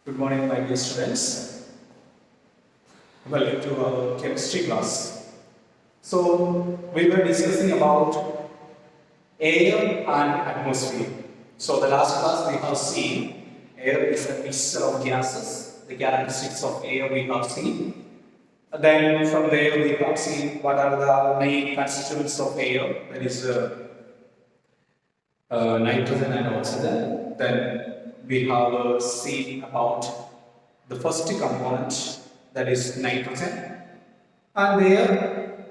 Good morning, my dear students. Welcome to our chemistry class. So, we were discussing about air and atmosphere. So, the last class we have seen air is a mixture of gases. The characteristics of air we have seen. Then from there we have seen what are the main constituents of air. That is nitrogen and oxygen. Then we have seen about the first component, that is nitrogen, and there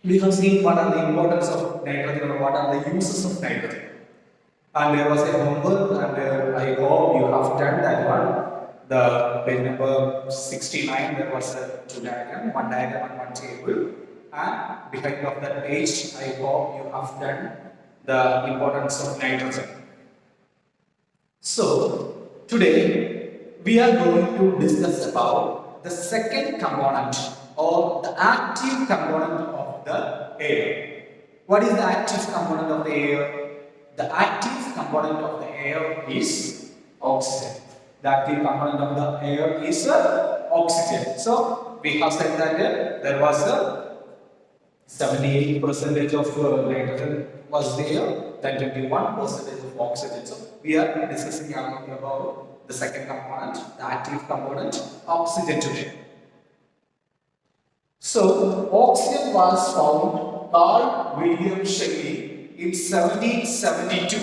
we have seen what are the importance of nitrogen or what are the uses of nitrogen. And there was a homework, and I hope you have done that one. The page number 69, there was a two diagram, one diagram and one table, and behind of that page I hope you have done the importance of nitrogen. So today we are going to discuss about the second component or the active component of the air. What is the active component of the air? The active component of the air is oxygen. The active component of the air is oxygen. So we have said that there was a 78% of nitrogen was there, then 21% of oxygen. So we are discussing about the second component, the active component, oxygen today. So oxygen was found Carl William Shelley in 1772.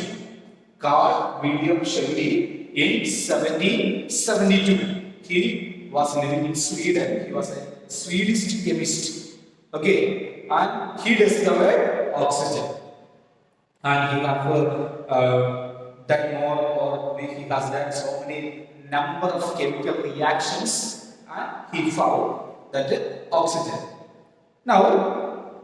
Carl William Shelley in 1772. He was living in Sweden. He was a Swedish chemist. Okay, and he discovered oxygen. And he have done more, or he has done so many number of chemical reactions, and he found that oxygen. Now,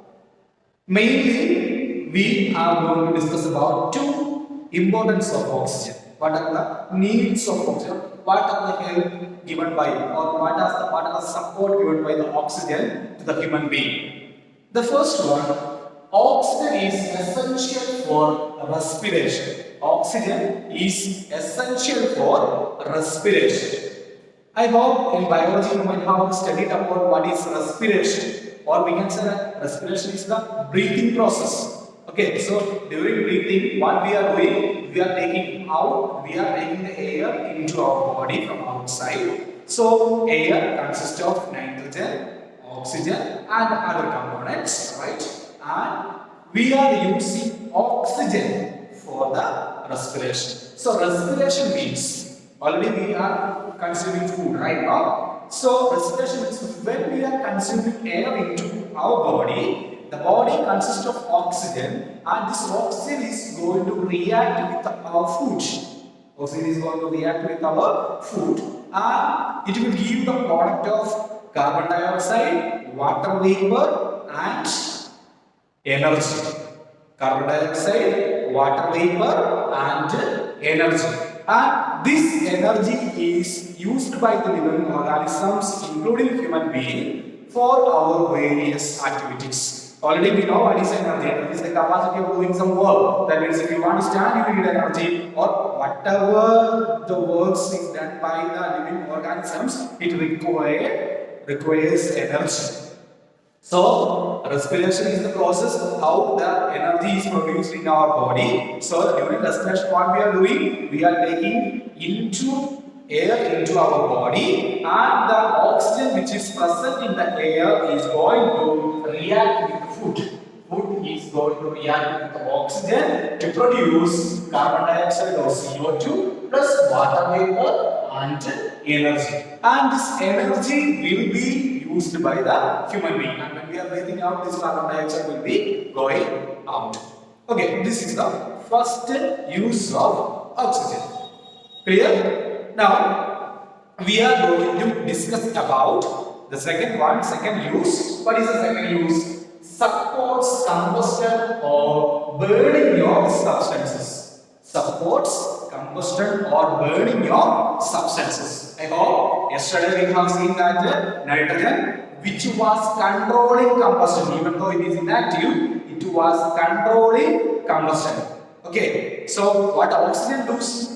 mainly we are going to discuss about two importance of oxygen. What are the needs of oxygen? What are the help given by, or what are the support given by the oxygen to the human being? The first one, oxygen is essential for respiration. Oxygen is essential for respiration. I hope in biology you might have studied about what is respiration, or we can say that respiration is the breathing process. Okay, so during breathing, what we are doing, we are taking the air into our body from outside. So air consists of nitrogen, oxygen and other components, right? And we are using oxygen for the respiration. So respiration means already we are consuming food right now. So respiration means when we are consuming air into our body, the body consists of oxygen, and this oxygen is going to react with our food. Oxygen is going to react with our food, and it will give the product of carbon dioxide, water vapor and energy. Carbon dioxide, water vapor and energy. And this energy is used by the living organisms, including human being, for our various activities. Already we know what is energy. Energy is the capacity of doing some work. That means if you want to stand, you need energy, or whatever the works is done by the living organisms, it requires energy. So respiration is the process how the energy is produced in our body. So during respiration, what we are doing, we are taking air into our body, and the oxygen which is present in the air is going to react with food. Food is going to react with the oxygen to produce carbon dioxide or CO2 plus water vapor and energy. And this energy will be used by the human being. And when we are breathing out, this carbon dioxide will be going out. Okay, this is the first use of oxygen. Clear? Now, we are going to discuss about the second use. What is the second use? Supports combustion or burning of substances. Supports combustion or burning of substances. I hope yesterday we have seen that nitrogen, which was controlling combustion, even though it is inactive, it was controlling combustion. Okay, so what oxygen does?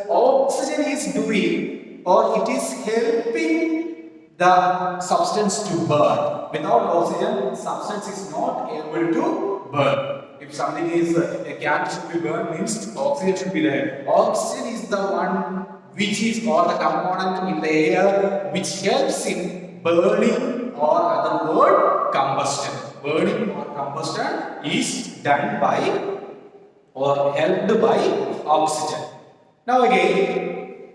Oxygen is doing or it is helping the substance to burn. Without oxygen, substance is not able to burn. If something is a candle should be burned, means oxygen should be there. Oxygen is the one which is or the component in the air which helps in burning, or other word combustion. Burning or combustion is done by or helped by oxygen. Now again,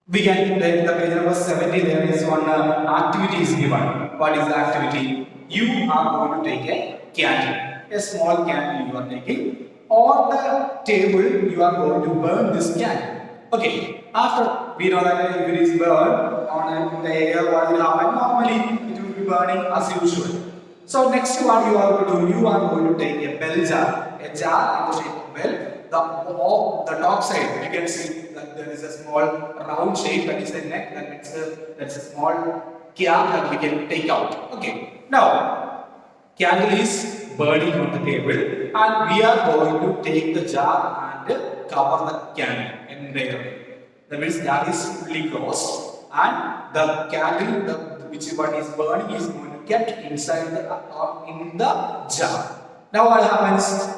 we can take the page number 70. There is one activity is given. What is the activity? You are going to take a candle, a small candle you are taking. On the table, you are going to burn this candle. Okay. After we know that if it is burned on the air, what will happen? Normally, it will be burning as usual. So next, what you are going to do? You are going to take a bell jar, in the shape of bell. The top side, you can see that there is a small round shape that is the neck, and that's a small cap that we can take out. Okay. Now, candle is burning on the table, and we are going to take the jar and cover the candle in there. That means that is fully closed, and the candle, which one is burning, is going to get inside in the jar. Now what happens?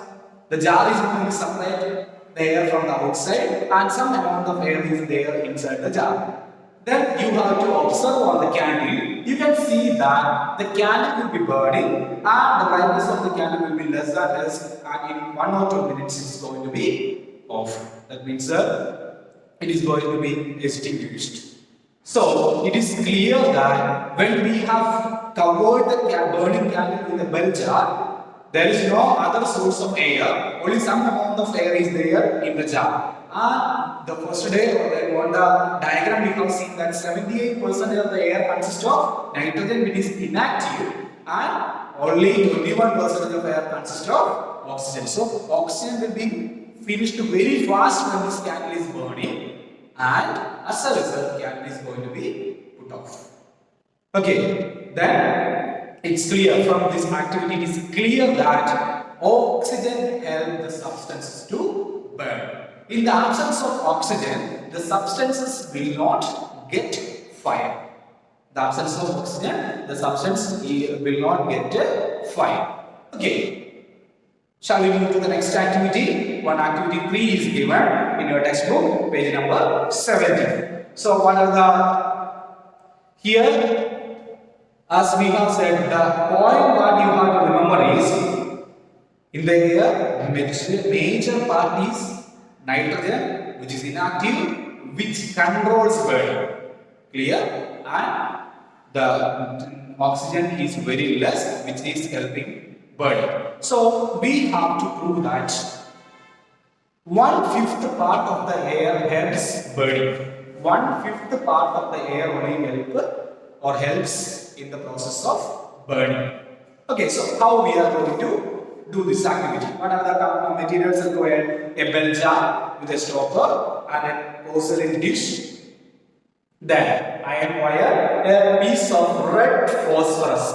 The jar is going to separate the air from the outside, and some amount of air is there inside the jar. Then you have to observe on the candle. You can see that the candle will be burning, and the brightness of the candle will be less and less, and in 1 or 2 minutes it is going to be off. That means it is going to be extinguished. So it is clear that when we have covered the burning candle with a bell jar, there is no other source of air. Only some amount of air is there in the jar. And the first day, on the diagram, we have seen that 78% of the air consists of nitrogen, which is inactive, and only 21% of air consists of oxygen. So oxygen will be finished very fast when this candle is burning, and as a result, the candle is going to be put off. Okay, then it's clear from this activity, it is clear that oxygen helps the substances to burn. In the absence of oxygen, the substances will not get fire. The absence of oxygen, the substance will not get fire. Okay. Shall we move to the next activity? One activity 3 is given in your textbook, page number 70. So what are the here? As we have said, the point what you have to remember is in the air, major part is nitrogen, which is inactive, which controls burning. Clear? And the oxygen is very less, which is helping burning. So we have to prove that 1/5 part of the air helps burning. 1/5 part of the air only helps in the process of burning. Okay, so how we are going to do this activity? What are the materials required? A bell jar with a stopper and a porcelain dish. Then iron wire, a piece of red phosphorus.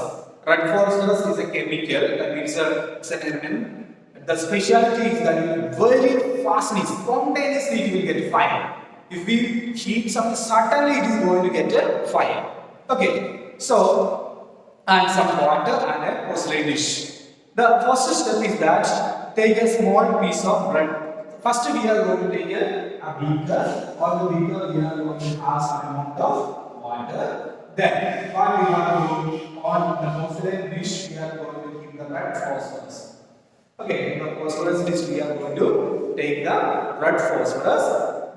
Red phosphorus is a chemical, that means it's an element. The specialty is that it will very fastly, spontaneously it will get fire. If we heat something, suddenly it is going to get a fire. Okay, so and some water and a porcelain dish. The first step is that take a small piece of bread. First we are going to take a beaker. On the beaker we are going to add some amount of water. Then what we have to do on the porcelain dish, we are going to keep the red phosphorus. Okay, the phosphorus dish we are going to take the red phosphorus.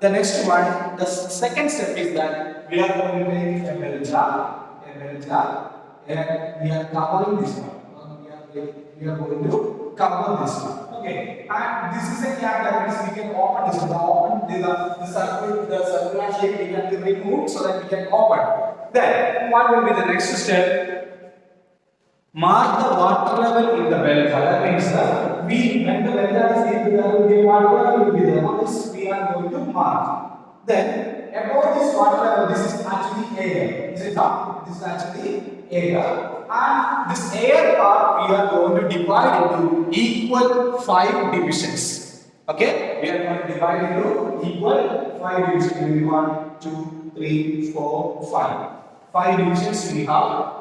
The next one, the second step is that we are going to take a bell jar, and we are covering this one. We are going to cover this one. Okay, and this is a cap, that means we can open this one. The circular shape we can be removed so that we can open. Then, what will be the next step? Mark the water level in the bell jar. That means when the bell jar is filled, there will be water level will be there. This we are going to mark. Then about this water level, this is actually air. Is it not? This is actually air. And this air part we are going to divide into equal 5 divisions. Okay, we are going to divide into equal 5 divisions. 1, 2, 3, 4, 5. 5 divisions we have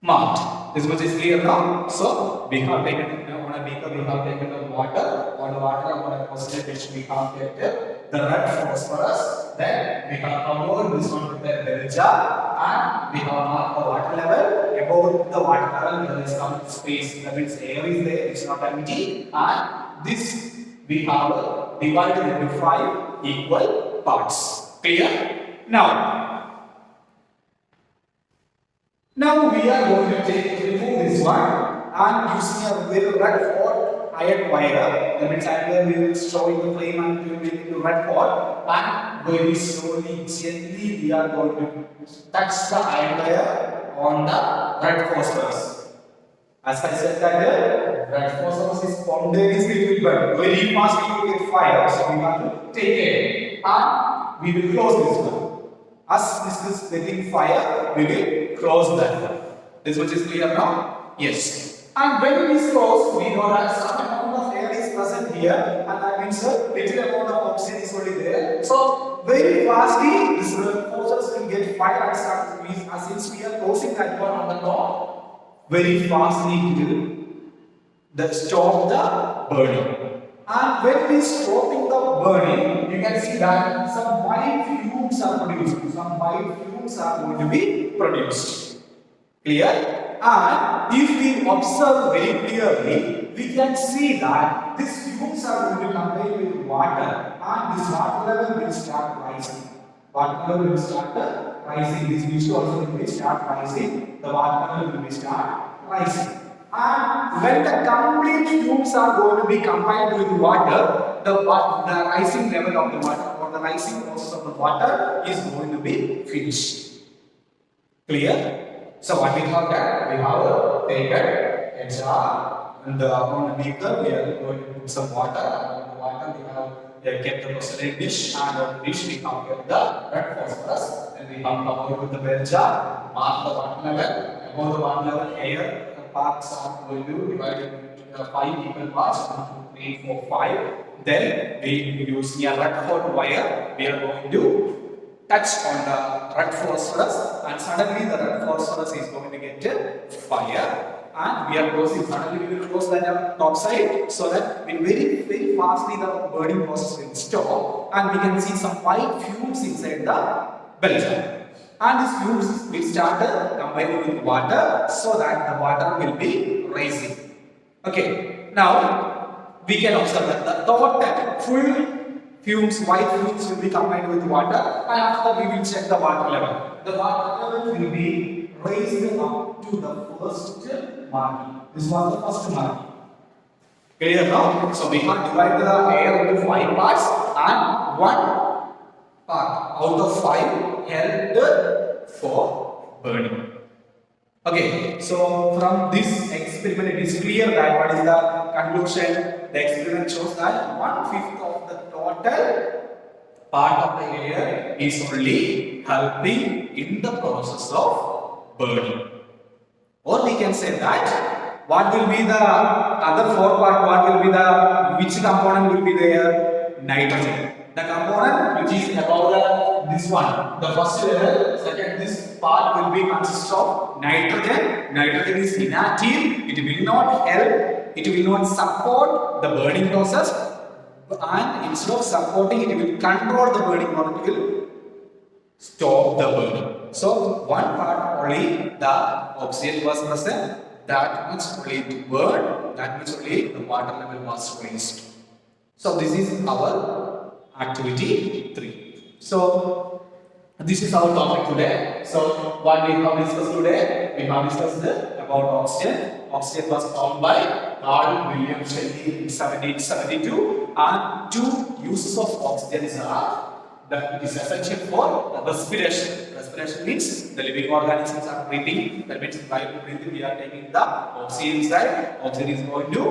marked. This much is clear now. So we have taken on a beaker, we have taken the water. On the water, on a percentage, we have taken the red phosphorus. Then we have covered this one with the bell jar, and we have marked the water level. Above the water level, there is some space. That means air is there; it's not empty. And this we have divided into 5 equal parts. Clear? Now we are going to remove this one and using a very red hot iron wire. That means I will show in the flame and we will make it red hot, and very slowly, gently we are going to touch the iron wire on the red phosphorus. As I said that red phosphorus is spontaneously burn. Very fast we will get fire, so we have to take it and we will close this one. As this is getting fire, we will close that one. This much is clear now? Yes. And when it is closed, we know that some amount of air is present here, and that means a little amount of oxygen is already there. So very fastly, this process will get fire and start. Since we are closing that one on the top, very fastly it will stop the burning. And when we stopping the burning, you can see that some white fumes are produced. Some white fumes are going to be produced. Clear? And if we observe very clearly, we can see that these fumes are going to combine with water, and this water level will start rising. Water level will start rising. This will also will start rising. The water level will start rising. And when the complete fumes are going to be combined with water, the rising level of the water or the rising process of the water is going to be finished. Clear? So what we have done? We have taken a jar and on a beaker we are going to put some water. And on the water we have kept the porcelain dish, and on the dish we have kept the red phosphorus, and we have covered with the bell jar, mark the water level. Above the water level, air parts are going to divide into 5 equal parts, 1, 2, 3, 4, 5. Then we use a red hot wire. We are going to touch on the red phosphorus, and suddenly the red phosphorus is going to get fire. And we are closing. Suddenly we will close that top side, so that very fastly the burning process will stop, and we can see some white fumes inside the bell jar. And these fumes will start combining with water, so that the water will be rising. Okay, now we can observe that the total full fumes, white fumes will be combined with water, and after we will check the water level. The water level will be raised up to the first marking. This was the first marking. Clear now? So we have divided the air into 5 parts, and 1 part out of 5 held for burning. Okay, so from this experiment it is clear that what is the conclusion? The experiment shows that 1/5 of the total part of the air is only helping in the process of burning. Or we can say that what will be the other 4 part? What will be which component will be there? Nitrogen. The component which is above this one, the first level, second, this part will be consist of nitrogen. Nitrogen is inactive. It will not help. It will not support the burning process, and instead of supporting, it will control the burning process. It will stop the burning. So one part only the oxygen was present. That much only to burn. That much only the water level was raised. So this is our activity 3. So this is our topic today. So what we have discussed today, we have discussed about oxygen. Oxygen was found by Carl William Shelley in 1772, and 2 uses of oxygen are that it is essential for respiration. Respiration means the living organisms are breathing. That means while breathing we are taking the oxygen inside. Oxygen is going to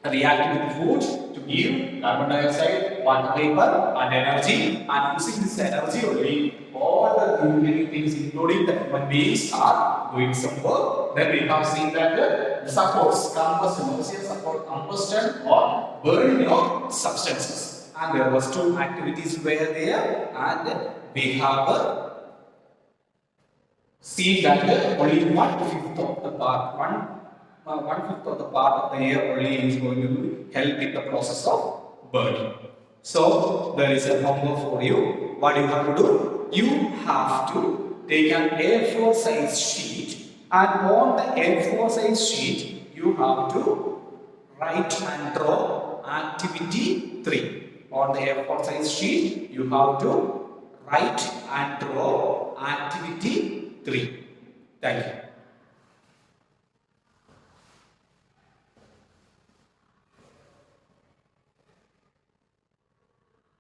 react with food to give carbon dioxide, water vapor and energy, and using this energy only all the living things including the human beings are doing some work. Then we have seen that the supports combustion, oxygen support combustion combustion or burning of substances. And there was two activities were there, and we have seen that only 1/5 of the part, 1/5 of the part of the air only is going to help in the process of burning. So there is a homework for you. What you have to do? You have to take an A4 size sheet, and on the A4 size sheet you have to write and draw activity 3. On the A4 size sheet you have to write and draw activity 3. Thank you.